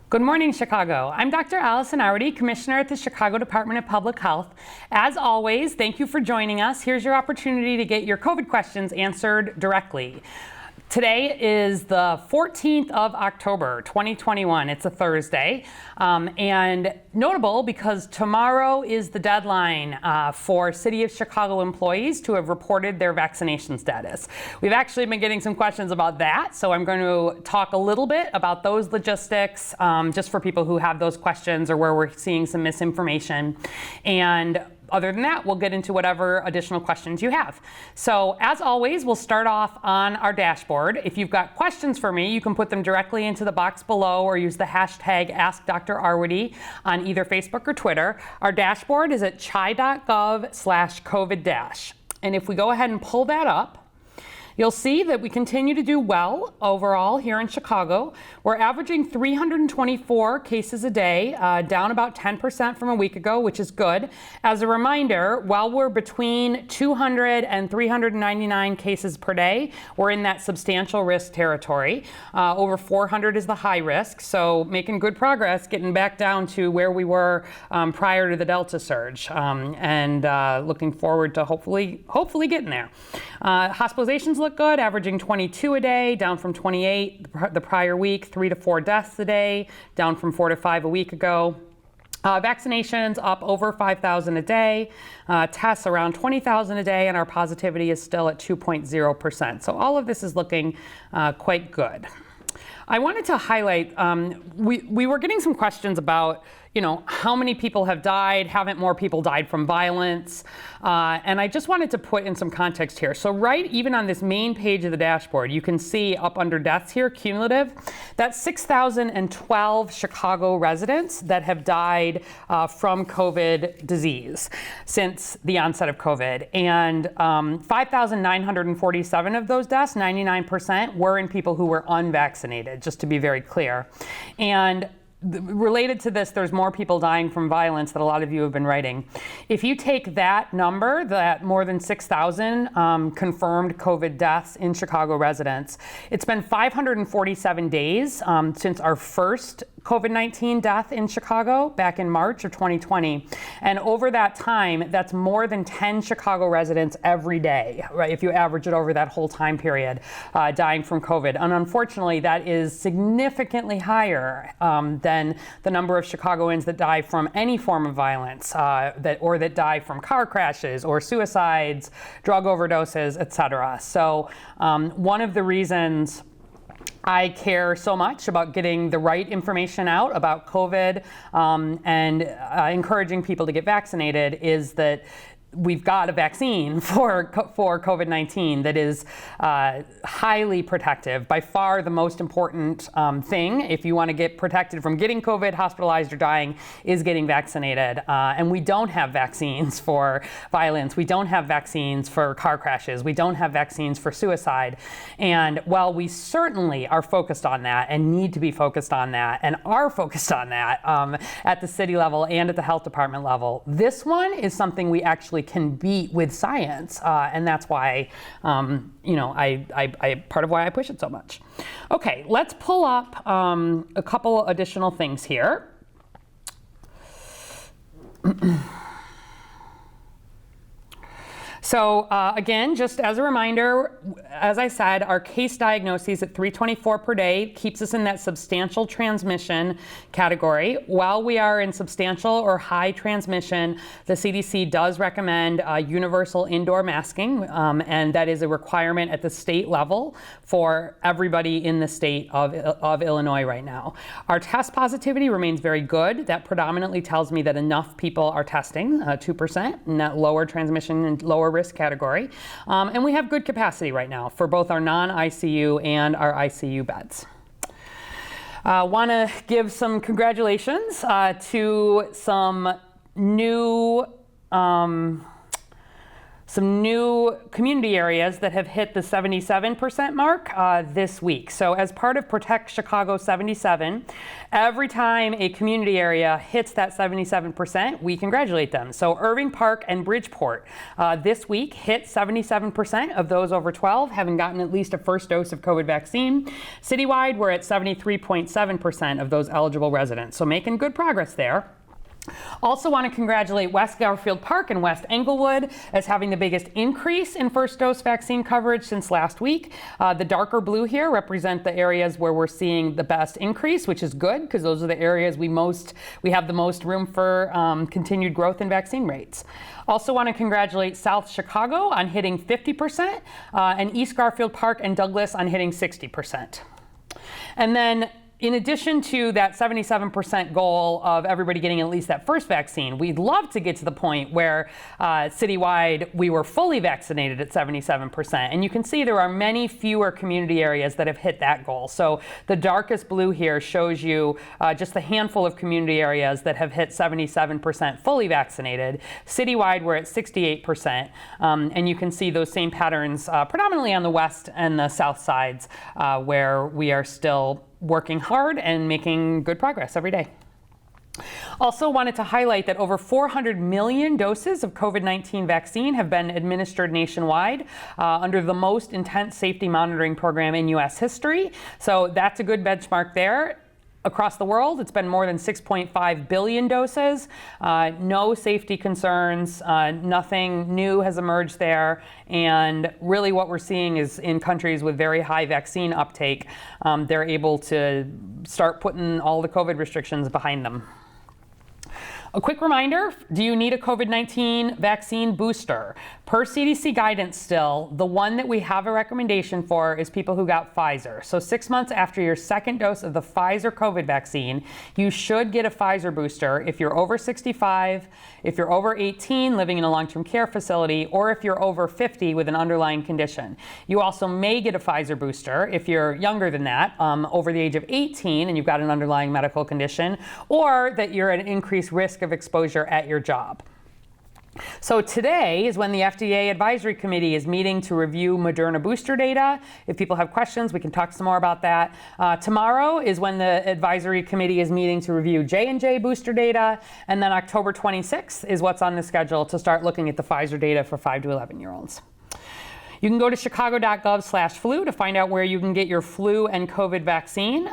Good morning, Chicago. I'm Dr. Allison Auerty, Commissioner at the Chicago Department of Public Health. As always, thank you for joining us. Here's your opportunity to get your COVID questions answered directly. Today is the 14th of October, 2021. It's a Thursday, and notable because tomorrow is the deadline for City of Chicago employees to have reported their vaccination status. We've actually been getting some questions about that, so I'm going to talk a little bit about those logistics, just for people who have those questions or where we're seeing some misinformation. And other than that, we'll get into whatever additional questions you have. So as always, we'll start off on our dashboard. If you've got questions for me, you can put them directly into the box below or use the hashtag AskDrAuerty on either Facebook or Twitter. Our dashboard is at chi.gov/COVID-. And if we go ahead and pull that up, you'll see that we continue to do well overall here in Chicago. We're averaging 324 cases a day, down about 10% from a week ago, which is good. As a reminder, while we're between 200 and 399 cases per day, we're in that substantial risk territory. Over 400 is the high risk, so making good progress, getting back down to where we were prior to the Delta surge, and looking forward to hopefully getting there. Hospitalizations look good, averaging 22 a day, down from 28 the prior week, 3 to 4 deaths a day, down from 4 to 5 a week ago. Vaccinations up over 5,000 a day, tests around 20,000 a day, and our positivity is still at 2.0%. So all of this is looking quite good. I wanted to highlight, we were getting some questions about, how many people have died? Haven't more people died from violence? And I just wanted to put in some context here. So even on this main page of the dashboard, you can see up under deaths here, cumulative, that's 6,012 Chicago residents that have died from COVID disease since the onset of COVID. And 5,947 of those deaths, 99%, were in people who were unvaccinated, just to be very clear. And related to this, there's more people dying from violence that a lot of you have been writing. If you take that number, that more than 6,000 confirmed COVID deaths in Chicago residents, it's been 547 days since our first COVID-19 death in Chicago back in March of 2020. And over that time, that's more than 10 Chicago residents every day, right? If you average it over that whole time period, dying from COVID. And unfortunately, that is significantly higher than the number of Chicagoans that die from any form of violence, that die from car crashes or suicides, drug overdoses, etc. So one of the reasons I care so much about getting the right information out about COVID and encouraging people to get vaccinated is that we've got a vaccine for COVID-19 that is highly protective. By far the most important thing, if you want to get protected from getting COVID, hospitalized, or dying, is getting vaccinated. And we don't have vaccines for violence. We don't have vaccines for car crashes. We don't have vaccines for suicide. And while we certainly are focused on that and need to be focused on that and are focused on that at the city level and at the health department level, this one is something we actually can beat with science, and that's why, part of why I push it so much. Okay, let's pull up a couple additional things here. So again, just as a reminder, as I said, our case diagnoses at 324 per day keeps us in that substantial transmission category. While we are in substantial or high transmission, the CDC does recommend universal indoor masking, and that is a requirement at the state level for everybody in the state of Illinois right now. Our test positivity remains very good. That predominantly tells me that enough people are testing, 2%, in that lower transmission and lower risk category. And we have good capacity right now for both our non-ICU and our ICU beds. Want to give some congratulations to some new some new community areas that have hit the 77% mark this week. So as part of Protect Chicago 77, every time a community area hits that 77%, we congratulate them. So Irving Park and Bridgeport this week hit 77% of those over 12 having gotten at least a first dose of COVID vaccine. Citywide, we're at 73.7% of those eligible residents. So making good progress there. Also want to congratulate West Garfield Park and West Englewood as having the biggest increase in first dose vaccine coverage since last week. The darker blue here represent the areas where we're seeing the best increase, which is good because those are the areas we have the most room for continued growth in vaccine rates. Also want to congratulate South Chicago on hitting 50% and East Garfield Park and Douglas on hitting 60%. And then in addition to that 77% goal of everybody getting at least that first vaccine, we'd love to get to the point where citywide we were fully vaccinated at 77%. And you can see there are many fewer community areas that have hit that goal. So the darkest blue here shows you just a handful of community areas that have hit 77% fully vaccinated. Citywide, we're at 68%. And you can see those same patterns predominantly on the west and the south sides where we are still working hard and making good progress every day. Also wanted to highlight that over 400 million doses of COVID-19 vaccine have been administered nationwide under the most intense safety monitoring program in U.S. history. So that's a good benchmark there. Across the world, it's been more than 6.5 billion doses. No safety concerns, nothing new has emerged there. And really what we're seeing is in countries with very high vaccine uptake, they're able to start putting all the COVID restrictions behind them. A quick reminder, do you need a COVID-19 vaccine booster? Per CDC guidance still, the one that we have a recommendation for is people who got Pfizer. So 6 months after your second dose of the Pfizer COVID vaccine, you should get a Pfizer booster if you're over 65, if you're over 18 living in a long-term care facility, or if you're over 50 with an underlying condition. You also may get a Pfizer booster if you're younger than that, over the age of 18 and you've got an underlying medical condition, or that you're at an increased risk of exposure at your job. So today is when the FDA Advisory Committee is meeting to review Moderna booster data. If people have questions, we can talk some more about that. Tomorrow is when the Advisory Committee is meeting to review J&J booster data. And then October 26th is what's on the schedule to start looking at the Pfizer data for 5 to 11-year-olds. You can go to chicago.gov/flu to find out where you can get your flu and COVID vaccine.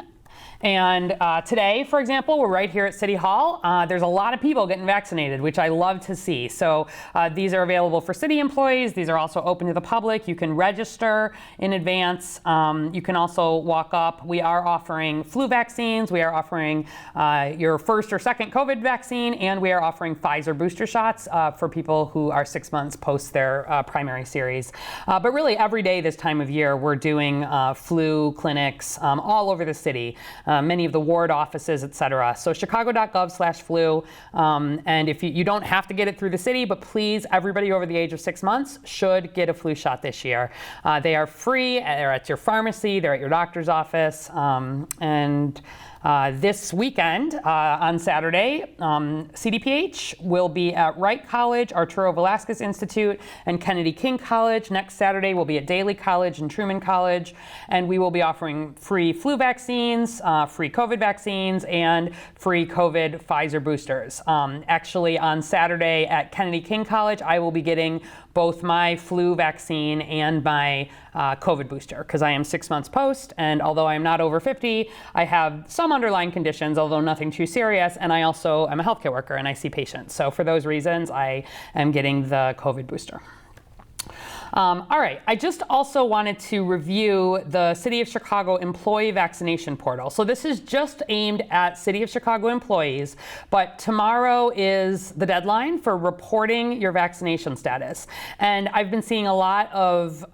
And today, for example, we're right here at City Hall. There's a lot of people getting vaccinated, which I love to see. So these are available for city employees. These are also open to the public. You can register in advance. You can also walk up. We are offering flu vaccines. We are offering your first or second COVID vaccine, and we are offering Pfizer booster shots for people who are 6 months post their primary series. But really, every day this time of year, we're doing flu clinics all over the city. Many of the ward offices, et cetera. So chicago.gov/flu. And if you don't have to get it through the city, but please, everybody over the age of 6 months should get a flu shot this year. They are free. They're at your pharmacy. They're at your doctor's office. This weekend, on Saturday, CDPH will be at Wright College, Arturo Velasquez Institute, and Kennedy King College. Next Saturday, we'll be at Daly College and Truman College, and we will be offering free flu vaccines, free COVID vaccines, and free COVID Pfizer boosters. Actually, on Saturday at Kennedy King College, I will be getting both my flu vaccine and my COVID booster because I am 6 months post, and although I am not over 50, I have some underlying conditions, although nothing too serious, and I also am a healthcare worker and I see patients. So for those reasons, I am getting the COVID booster. All right, I just also wanted to review the City of Chicago Employee Vaccination Portal. So this is just aimed at City of Chicago employees, but tomorrow is the deadline for reporting your vaccination status. And I've been seeing a lot of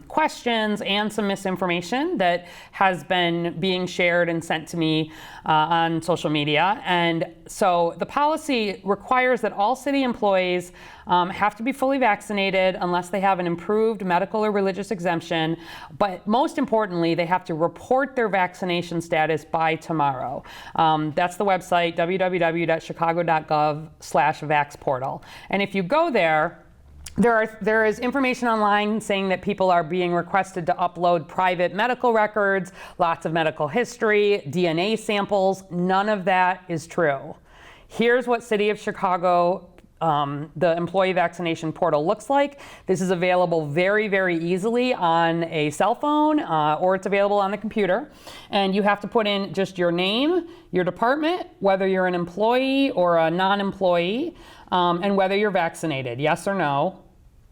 questions and some misinformation that has been being shared and sent to me on social media. And so the policy requires that all city employees have to be fully vaccinated unless they have an improved medical or religious exemption. But most importantly, they have to report their vaccination status by tomorrow. That's the website, www.chicago.gov/vaxportal. And if you go there, There is information online saying that people are being requested to upload private medical records, lots of medical history, DNA samples. None of that is true. Here's what City of Chicago, the employee vaccination portal looks like. This is available very, very easily on a cell phone, or it's available on the computer. And you have to put in just your name, your department, whether you're an employee or a non-employee, and whether you're vaccinated, yes or no.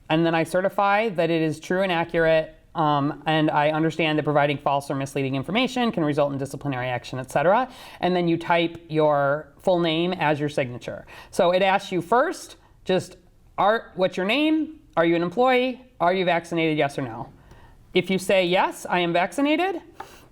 And then I certify that it is true and accurate, and I understand that providing false or misleading information can result in disciplinary action, etc. And then you type your full name as your signature. So it asks you first, what's your name? Are you an employee? Are you vaccinated, yes or no? If you say yes, I am vaccinated,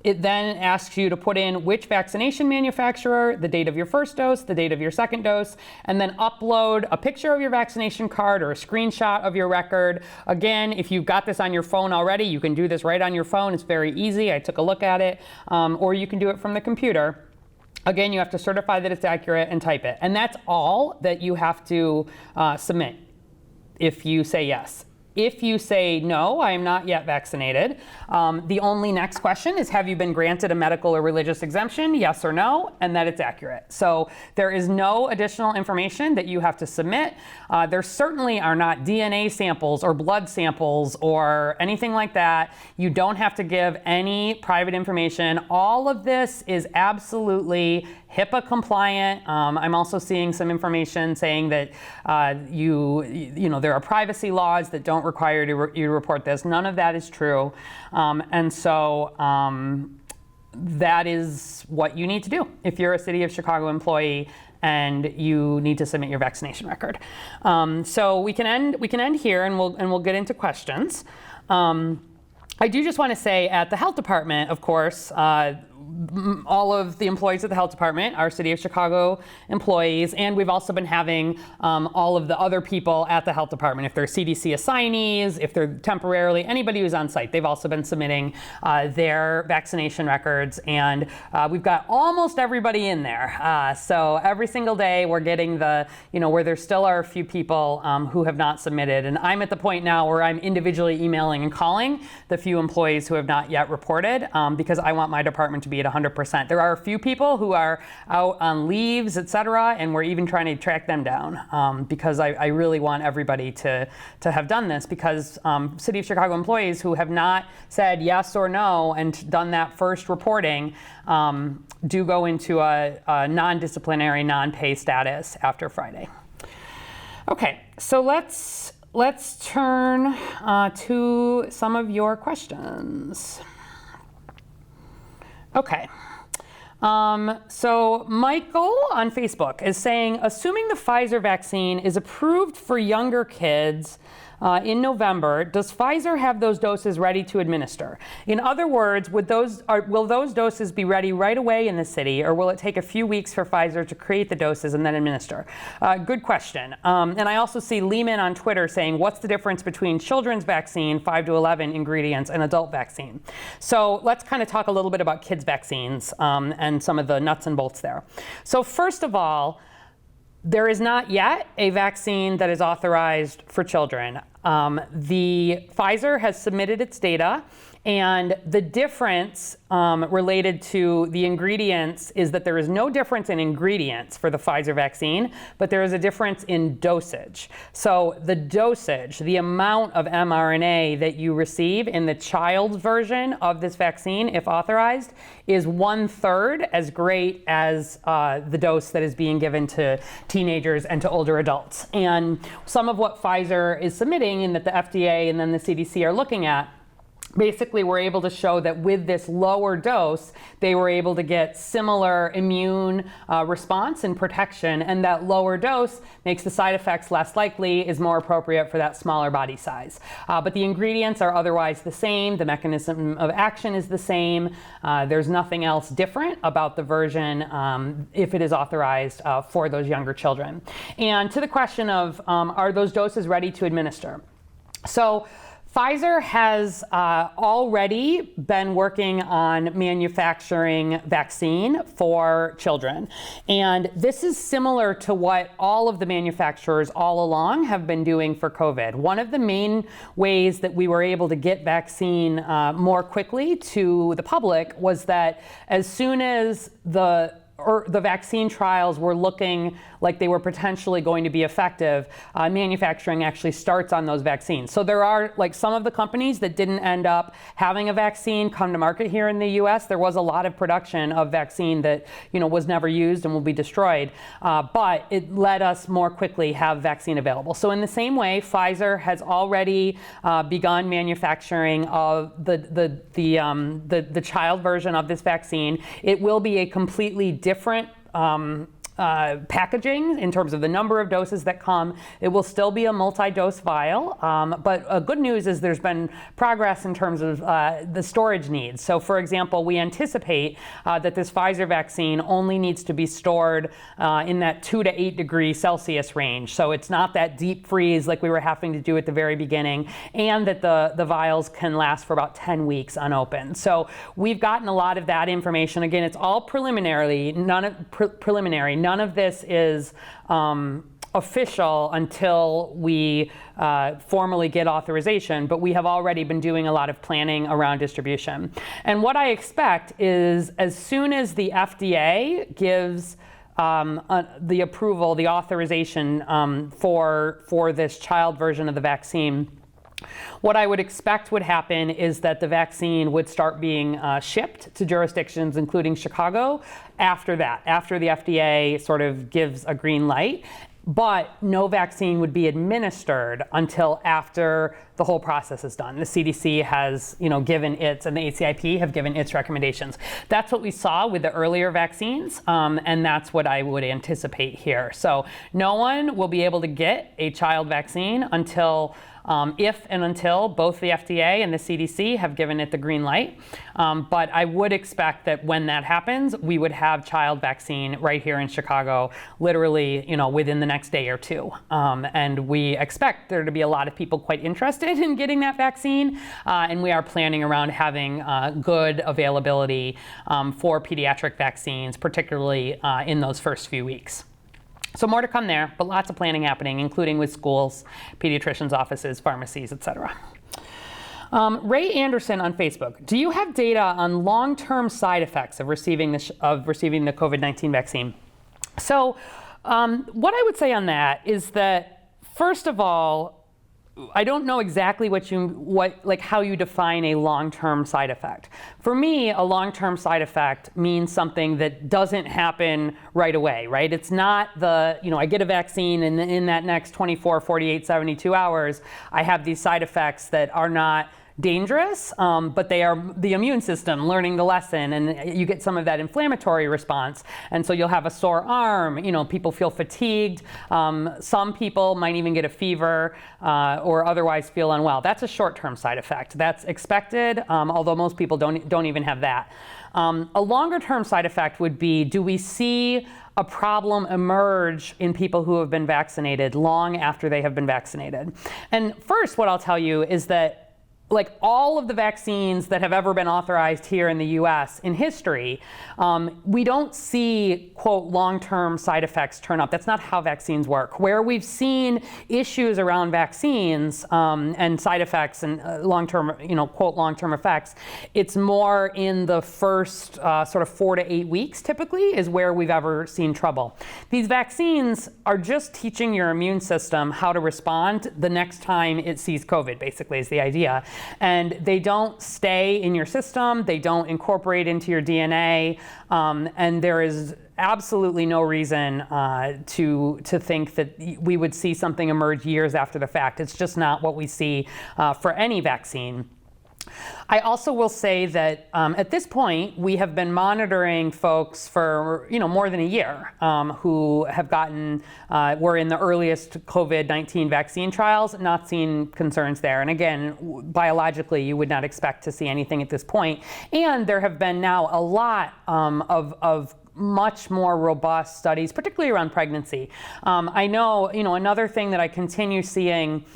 it then asks you to put in which vaccination manufacturer, the date of your first dose, the date of your second dose, and then upload a picture of your vaccination card or a screenshot of your record. Again, if you've got this on your phone already, you can do this right on your phone. It's very easy. I took a look at it. Or you can do it from the computer. Again, you have to certify that it's accurate and type it. And that's all that you have to submit if you say yes. If you say, no, I am not yet vaccinated, the only next question is, have you been granted a medical or religious exemption, yes or no, and that it's accurate. So there is no additional information that you have to submit. There certainly are not DNA samples or blood samples or anything like that. You don't have to give any private information. All of this is absolutely HIPAA compliant. I'm also seeing some information saying that there are privacy laws that don't require you to report this. None of that is true. And so that is what you need to do if you're a City of Chicago employee and you need to submit your vaccination record. So we can end here, and we'll get into questions. I do just want to say, at the health department, of course, all of the employees at the health department are City of Chicago employees, and we've also been having all of the other people at the health department, if they're CDC assignees, if they're temporarily, anybody who's on site, they've also been submitting their vaccination records, and we've got almost everybody in there. So every single day we're getting where there still are a few people who have not submitted, and I'm at the point now where I'm individually emailing and calling the few employees who have not yet reported, because I want my department to be at 100%. There are a few people who are out on leaves, etc., and we're even trying to track them down, because I really want everybody to have done this, because City of Chicago employees who have not said yes or no and done that first reporting do go into a non-disciplinary, non-pay status after Friday. Okay, so let's turn to some of your questions. Okay. So Michael on Facebook is saying, assuming the Pfizer vaccine is approved for younger kids in November, does Pfizer have those doses ready to administer? In other words, will those doses be ready right away in the city, or will it take a few weeks for Pfizer to create the doses and then administer? Good question. And I also see Lehman on Twitter saying, what's the difference between children's vaccine, 5 to 11 ingredients, and adult vaccine? So let's kind of talk a little bit about kids' vaccines and some of the nuts and bolts there. So first of all, there is not yet a vaccine that is authorized for children. The Pfizer has submitted its data, and the difference related to the ingredients is that there is no difference in ingredients for the Pfizer vaccine, but there is a difference in dosage. So the dosage, the amount of mRNA that you receive in the child's version of this vaccine, if authorized, is 1/3 as great as the dose that is being given to teenagers and to older adults. And some of what Pfizer is submitting and that the FDA and then the CDC are looking at, basically we're able to show that with this lower dose, they were able to get similar immune response and protection, and that lower dose makes the side effects less likely, is more appropriate for that smaller body size. But the ingredients are otherwise the same, the mechanism of action is the same, there's nothing else different about the version if it is authorized for those younger children. And to the question of, are those doses ready to administer? So Pfizer has already been working on manufacturing vaccine for children. And this is similar to what all of the manufacturers all along have been doing for COVID. One of the main ways that we were able to get vaccine more quickly to the public was that as soon as the vaccine trials were looking like they were potentially going to be effective, manufacturing actually starts on those vaccines. So there are like some of the companies that didn't end up having a vaccine come to market here in the US. There was a lot of production of vaccine that was never used and will be destroyed, but it let us more quickly have vaccine available. So in the same way, Pfizer has already begun manufacturing of the child version of this vaccine. It will be a completely different packaging in terms of the number of doses that come. It will still be a multi-dose vial, but good news is there's been progress in terms of the storage needs. So for example, we anticipate that this Pfizer vaccine only needs to be stored in that 2 to 8 degrees Celsius range. So it's not that deep freeze like we were having to do at the very beginning, and that the vials can last for about 10 weeks unopened. So we've gotten a lot of that information. Again, it's all preliminary. None of this is official until we formally get authorization, but we have already been doing a lot of planning around distribution. And what I expect is as soon as the FDA gives the approval, the authorization for this child version of the vaccine, what I would expect would happen is that the vaccine would start being shipped to jurisdictions, including Chicago, after that, after the FDA sort of gives a green light. But no vaccine would be administered until after the whole process is done. The CDC has, given its, and the ACIP have given its recommendations. That's what we saw with the earlier vaccines, and that's what I would anticipate here. So no one will be able to get a child vaccine until if and until both the FDA and the CDC have given it the green light. But I would expect that when that happens, we would have child vaccine right here in Chicago, literally, within the next day or two. And we expect there to be a lot of people quite interested in getting that vaccine. And we are planning around having good availability for pediatric vaccines, particularly in those first few weeks. So more to come there, but lots of planning happening, including with schools, pediatricians' offices, pharmacies, et cetera. Ray Anderson on Facebook, do you have data on long-term side effects of receiving the COVID-19 vaccine? So what I would say on that is that, first of all, I don't know exactly how you define a long-term side effect. For me, a long-term side effect means something that doesn't happen right away, right? It's not I get a vaccine and in that next 24, 48, 72 hours, I have these side effects that are not dangerous, but they are the immune system learning the lesson, and you get some of that inflammatory response. And so you'll have a sore arm, people feel fatigued. Some people might even get a fever or otherwise feel unwell. That's a short-term side effect. That's expected, although most people don't even have that. A longer-term side effect would be, do we see a problem emerge in people who have been vaccinated long after they have been vaccinated? And first, what I'll tell you is that like all of the vaccines that have ever been authorized here in the US in history, we don't see, quote, long-term side effects turn up. That's not how vaccines work. Where we've seen issues around vaccines and side effects and long-term, quote, long-term effects, it's more in the first sort of 4 to 8 weeks, typically, is where we've ever seen trouble. These vaccines are just teaching your immune system how to respond the next time it sees COVID, basically, is the idea. And they don't stay in your system, they don't incorporate into your DNA, and there is absolutely no reason to think that we would see something emerge years after the fact. It's just not what we see for any vaccine. I also will say that at this point, we have been monitoring folks for more than a year who have were in the earliest COVID-19 vaccine trials, not seen concerns there. And again, biologically, you would not expect to see anything at this point. And there have been now a lot of much more robust studies, particularly around pregnancy. I know, another thing that I continue seeing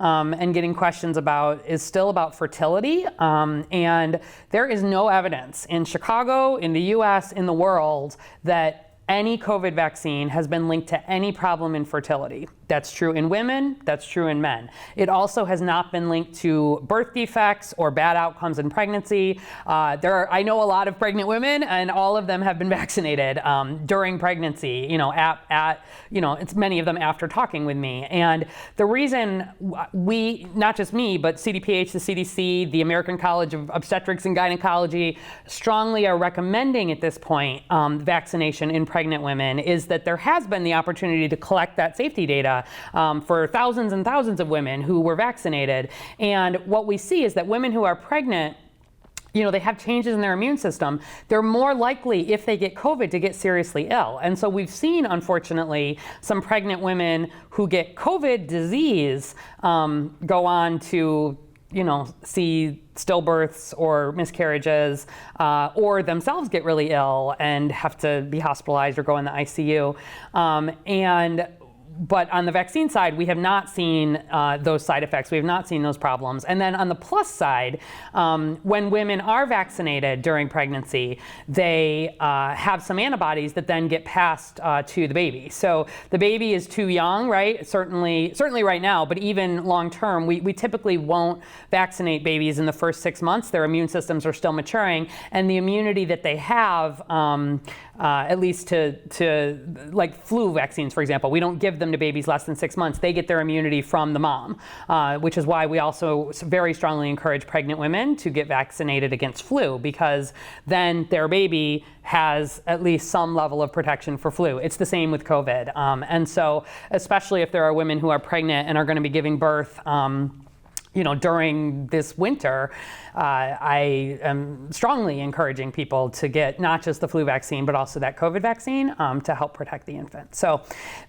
and getting questions about is still about fertility. And there is no evidence in Chicago, in the US, in the world that any COVID vaccine has been linked to any problem in fertility. That's true in women, that's true in men. It also has not been linked to birth defects or bad outcomes in pregnancy. I know a lot of pregnant women, and all of them have been vaccinated during pregnancy, it's many of them after talking with me. And the reason we, not just me, but CDPH, the CDC, the American College of Obstetrics and Gynecology, strongly are recommending at this point vaccination in pregnant women is that there has been the opportunity to collect that safety data for thousands and thousands of women who were vaccinated. And what we see is that women who are pregnant, they have changes in their immune system. They're more likely, if they get COVID, to get seriously ill. And so we've seen, unfortunately, some pregnant women who get COVID disease go on to see stillbirths or miscarriages, or themselves get really ill and have to be hospitalized or go in the ICU. But on the vaccine side, we have not seen those side effects. We have not seen those problems. And then on the plus side, when women are vaccinated during pregnancy, they have some antibodies that then get passed to the baby. So the baby is too young, right? Certainly right now, but even long term, we typically won't vaccinate babies in the first 6 months. Their immune systems are still maturing, and the immunity that they have, at least to like flu vaccines, for example, we don't give them to babies less than 6 months. They get their immunity from the mom, which is why we also very strongly encourage pregnant women to get vaccinated against flu, because then their baby has at least some level of protection for flu. It's the same with COVID. And so especially if there are women who are pregnant and are going to be giving birth during this winter, I am strongly encouraging people to get not just the flu vaccine, but also that COVID vaccine to help protect the infant. So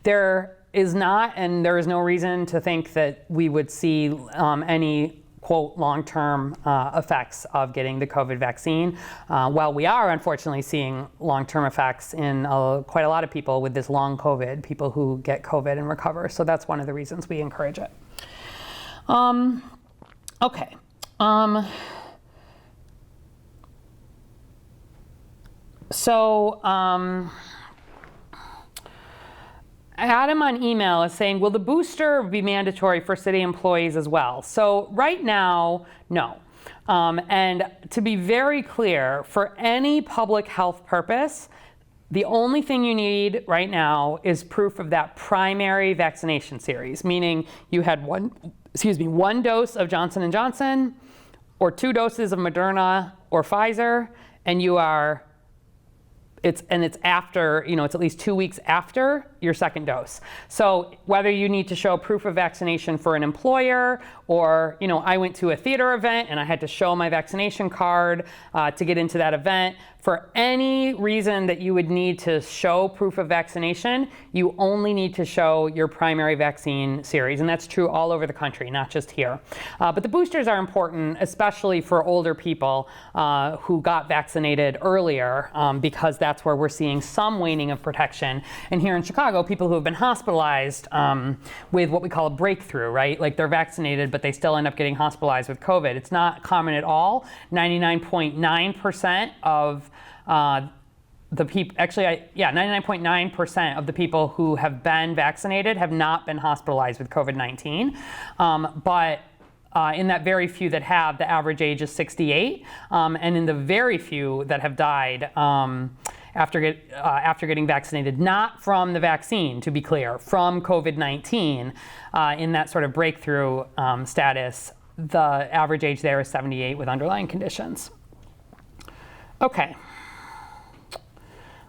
there is not, and there is no reason to think that we would see any quote long-term effects of getting the COVID vaccine. While we are unfortunately seeing long-term effects in quite a lot of people with this long COVID, people who get COVID and recover. So that's one of the reasons we encourage it. Okay. Adam on email is saying, will the booster be mandatory for city employees as well? So right now, no. And to be very clear, for any public health purpose, the only thing you need right now is proof of that primary vaccination series, meaning you had one dose of Johnson & Johnson or 2 doses of Moderna or Pfizer, and it's after, it's at least 2 weeks after your second dose. So whether you need to show proof of vaccination for an employer, or, I went to a theater event and I had to show my vaccination card to get into that event. For any reason that you would need to show proof of vaccination, you only need to show your primary vaccine series. And that's true all over the country, not just here. But the boosters are important, especially for older people who got vaccinated earlier, because that's where we're seeing some waning of protection. And here in Chicago, people who have been hospitalized with what we call a breakthrough, right? Like they're vaccinated, but they still end up getting hospitalized with COVID. It's not common at all. 99.9% of the people, 99.9% of the people who have been vaccinated have not been hospitalized with COVID-19. But in that very few that have, the average age is 68. And in the very few that have died after getting vaccinated, not from the vaccine, to be clear, from COVID-19, in that sort of breakthrough status, the average age there is 78 with underlying conditions. Okay.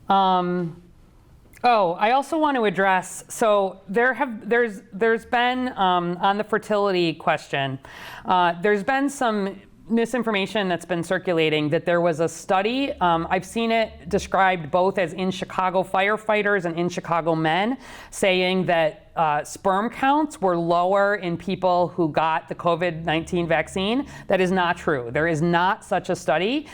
I also want to address, so there's been, on the fertility question, there's been some misinformation that's been circulating that there was a study, I've seen it described both as in Chicago firefighters and in Chicago men, saying that sperm counts were lower in people who got the COVID-19 vaccine. That is not true. There is not such a study.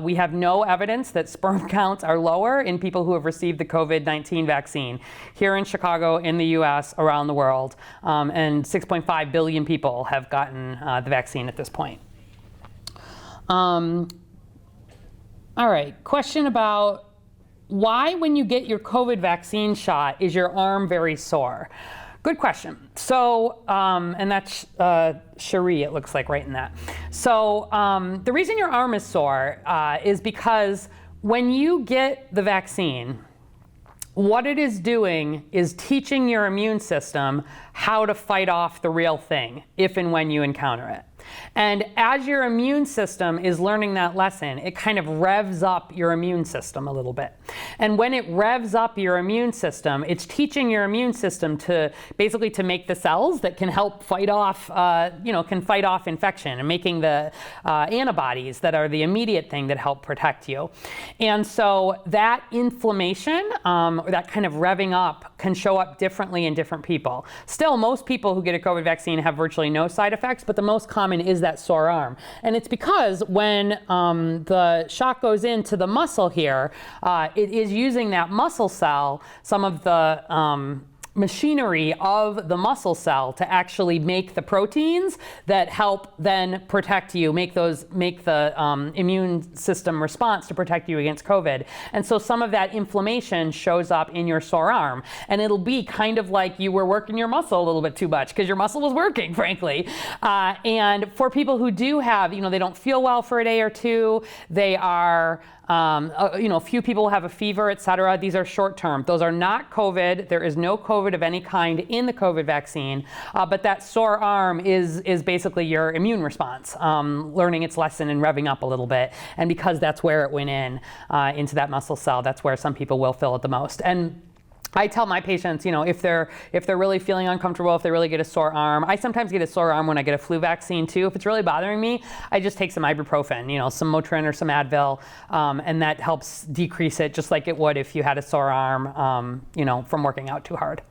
We have no evidence that sperm counts are lower in people who have received the COVID-19 vaccine here in Chicago, in the US, around the world. And 6.5 billion people have gotten the vaccine at this point. All right, question about why, when you get your COVID vaccine shot, is your arm very sore? Good question. So, and that's Cherie, it looks like, right in that. So the reason your arm is sore is because when you get the vaccine, what it is doing is teaching your immune system how to fight off the real thing if and when you encounter it. And as your immune system is learning that lesson, it kind of revs up your immune system a little bit. And when it revs up your immune system, it's teaching your immune system to basically to make the cells that can help fight off, can fight off infection, and making the antibodies that are the immediate thing that help protect you. And so that inflammation, or that kind of revving up, can show up differently in different people. Still, most people who get a COVID vaccine have virtually no side effects, but the most common is that sore arm. And it's because when the shot goes into the muscle here, it is using that muscle cell, some of the machinery of the muscle cell, to actually make the proteins that help then protect you, make the immune system response to protect you against COVID. And so some of that inflammation shows up in your sore arm, and it'll be kind of like you were working your muscle a little bit too much because your muscle was working, frankly. And for people who do have, they don't feel well for a day or two, they are a few people have a fever, et cetera. These are short term. Those are not COVID. There is no COVID of any kind in the COVID vaccine, but that sore arm is basically your immune response, learning its lesson and revving up a little bit. And because that's where it went into that muscle cell, that's where some people will feel it the most. And I tell my patients, if they're really feeling uncomfortable, if they really get a sore arm, I sometimes get a sore arm when I get a flu vaccine too. If it's really bothering me, I just take some ibuprofen, some Motrin or some Advil, and that helps decrease it, just like it would if you had a sore arm, from working out too hard.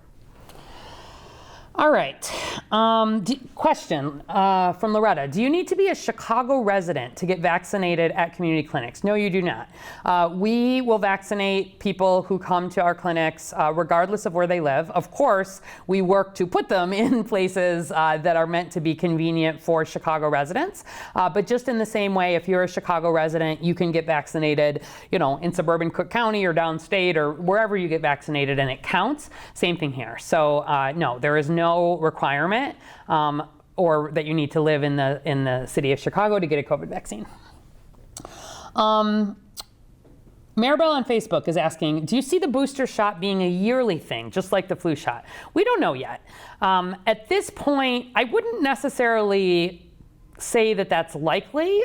All right, question from Loretta. Do you need to be a Chicago resident to get vaccinated at community clinics? No, you do not. We will vaccinate people who come to our clinics regardless of where they live. Of course, we work to put them in places that are meant to be convenient for Chicago residents. But just in the same way, if you're a Chicago resident, you can get vaccinated, in suburban Cook County or downstate or wherever you get vaccinated, and it counts. Same thing here. So no, there is no requirement or that you need to live in the city of Chicago to get a COVID vaccine. Maribel on Facebook is asking, do you see the booster shot being a yearly thing, just like the flu shot? We don't know yet. At this point, I wouldn't necessarily say that that's likely.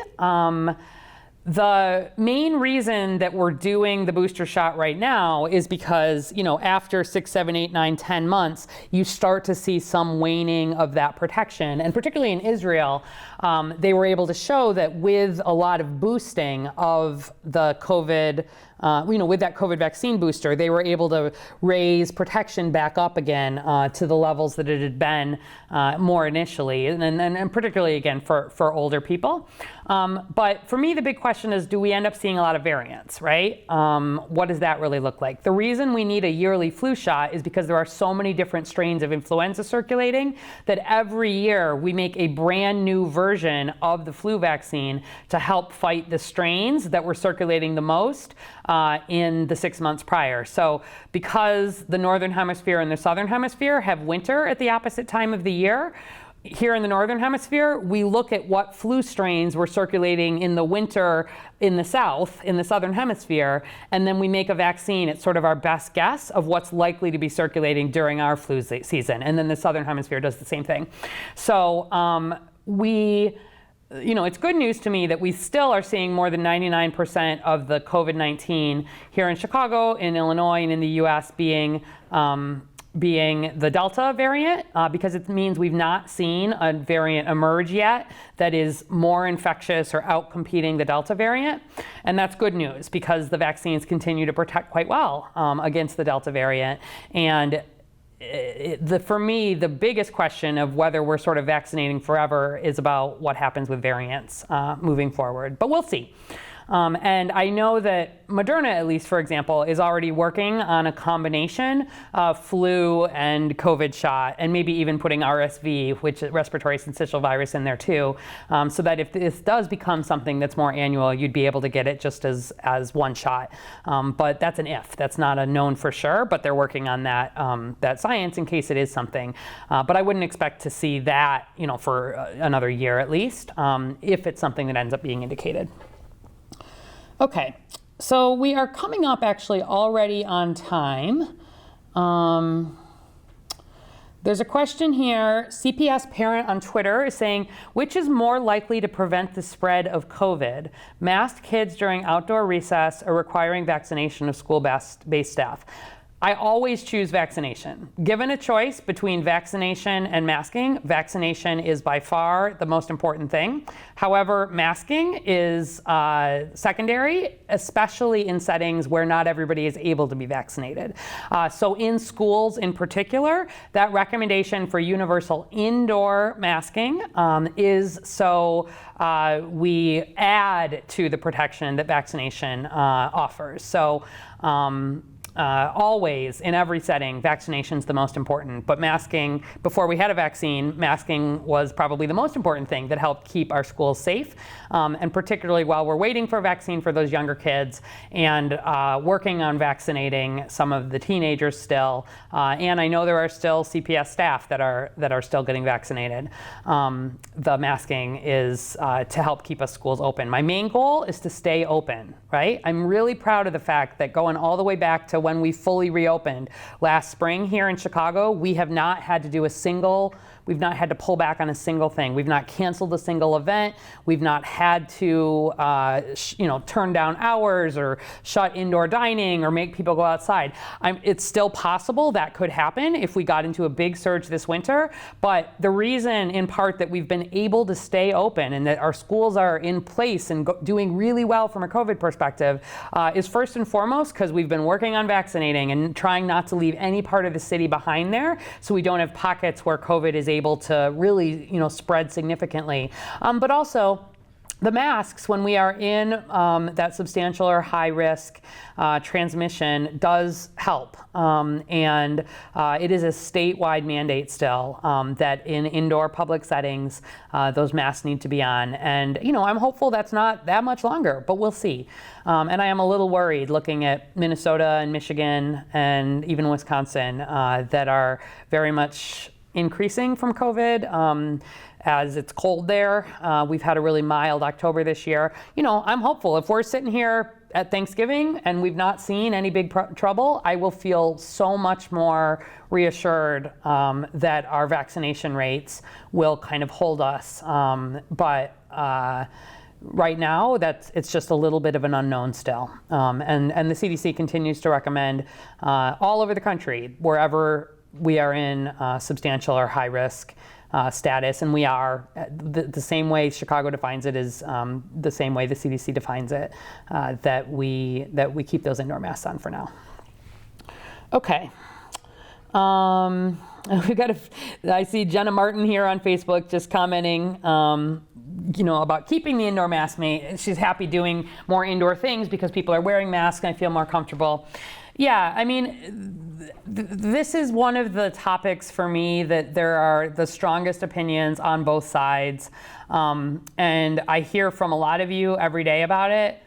The main reason that we're doing the booster shot right now is because, after 6, 7, 8, 9, 10 months, you start to see some waning of that protection. And particularly in Israel, they were able to show that with a lot of boosting of the COVID, with that COVID vaccine booster, they were able to raise protection back up again to the levels that it had been more initially, and particularly, again, for older people. But for me, the big question is, do we end up seeing a lot of variants, right? What does that really look like? The reason we need a yearly flu shot is because there are so many different strains of influenza circulating that every year we make a brand new version of the flu vaccine to help fight the strains that were circulating the most in the 6 months prior. So because the Northern Hemisphere and the Southern Hemisphere have winter at the opposite time of the year, here in the Northern Hemisphere, we look at what flu strains were circulating in the winter in the South, in the Southern Hemisphere, and then we make a vaccine. It's sort of our best guess of what's likely to be circulating during our flu season. And then the Southern Hemisphere does the same thing. So it's good news to me that we still are seeing more than 99% of the COVID-19 here in Chicago, in Illinois, and in the US being being the Delta variant, because it means we've not seen a variant emerge yet that is more infectious or outcompeting the Delta variant. And that's good news because the vaccines continue to protect quite well against the Delta variant. And for me, the biggest question of whether we're sort of vaccinating forever is about what happens with variants moving forward. But we'll see. And I know that Moderna, at least for example, is already working on a combination of flu and COVID shot, and maybe even putting RSV, which is respiratory syncytial virus, in there too, so that if this does become something that's more annual, you'd be able to get it just as one shot. But that's an if. That's not a known for sure, but they're working on that science in case it is something. But I wouldn't expect to see that, for another year at least, if it's something that ends up being indicated. Okay, so we are coming up actually already on time. There's a question here. CPS parent on Twitter is saying, which is more likely to prevent the spread of COVID? Masked kids during outdoor recess or requiring vaccination of school-based staff? I always choose vaccination. Given a choice between vaccination and masking, vaccination is by far the most important thing. However, masking is secondary, especially in settings where not everybody is able to be vaccinated. So in schools in particular, that recommendation for universal indoor masking is so we add to the protection that vaccination offers. So always, in every setting, vaccination's the most important. But masking, before we had a vaccine, masking was probably the most important thing that helped keep our schools safe. And particularly while we're waiting for a vaccine for those younger kids and working on vaccinating some of the teenagers still. And I know there are still CPS staff that are still getting vaccinated. The masking is to help keep us schools open. My main goal is to stay open, right? I'm really proud of the fact that going all the way back to when we fully reopened last spring here in Chicago, we have not had to do we've not had to pull back on a single thing. We've not canceled a single event. We've not had to, turn down hours or shut indoor dining or make people go outside. It's still possible that could happen if we got into a big surge this winter. But the reason, in part, that we've been able to stay open and that our schools are in place and doing really well from a COVID perspective is first and foremost because we've been working on vaccinating and trying not to leave any part of the city behind there, so we don't have pockets where COVID is able to really, spread significantly. But also, the masks, when we are in that substantial or high risk transmission, does help. And it is a statewide mandate still that in indoor public settings, those masks need to be on. And, I'm hopeful that's not that much longer, but we'll see. And I am a little worried looking at Minnesota and Michigan and even Wisconsin that are very much increasing from COVID as it's cold there. We've had a really mild October this year. I'm hopeful. If we're sitting here at Thanksgiving and we've not seen any big trouble, I will feel so much more reassured that our vaccination rates will kind of hold us. But right now, it's just a little bit of an unknown still. And the CDC continues to recommend all over the country, wherever we are in substantial or high risk status, and we are the same way Chicago defines it is the same way the CDC defines it, that we keep those indoor masks on for now. Okay. I see Jenna Martin here on Facebook just commenting, about keeping the indoor mask. She's happy doing more indoor things because people are wearing masks and I feel more comfortable. Yeah, this is one of the topics for me that there are the strongest opinions on both sides. And I hear from a lot of you every day about it.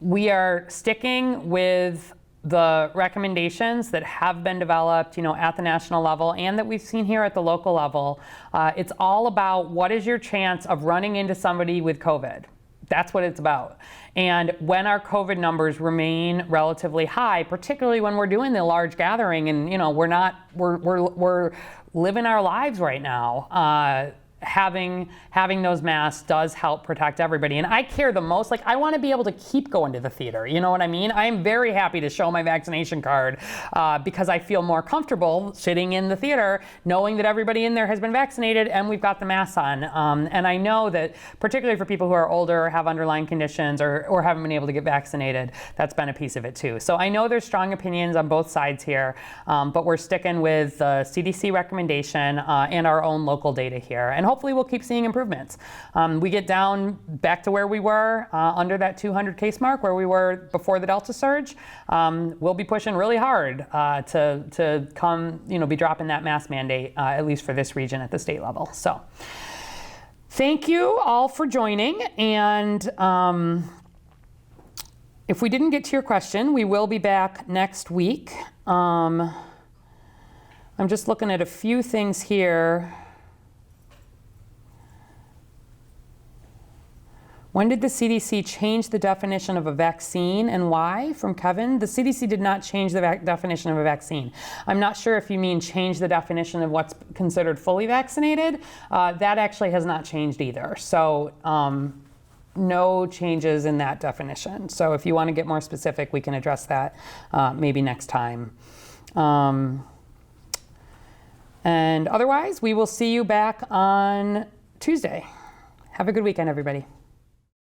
We are sticking with the recommendations that have been developed, at the national level and that we've seen here at the local level. It's all about what is your chance of running into somebody with COVID. That's what it's about. And when our COVID numbers remain relatively high, particularly when we're doing the large gathering and, we're living our lives right now, having those masks does help protect everybody. And I care the most, like I want to be able to keep going to the theater. You know what I mean? I am very happy to show my vaccination card because I feel more comfortable sitting in the theater knowing that everybody in there has been vaccinated and we've got the masks on. And I know that particularly for people who are older or have underlying conditions or haven't been able to get vaccinated, that's been a piece of it too. So I know there's strong opinions on both sides here, but we're sticking with the CDC recommendation and our own local data here. And hopefully we'll keep seeing improvements. We get down back to where we were under that 200 case mark where we were before the Delta surge. We'll be pushing really hard to come, be dropping that mask mandate, at least for this region at the state level. So thank you all for joining. And if we didn't get to your question, we will be back next week. I'm just looking at a few things here. When did the CDC change the definition of a vaccine and why? From Kevin. The CDC did not change the definition of a vaccine. I'm not sure if you mean change the definition of what's considered fully vaccinated. That actually has not changed either. So no changes in that definition. So if you want to get more specific, we can address that maybe next time. And otherwise, we will see you back on Tuesday. Have a good weekend, everybody.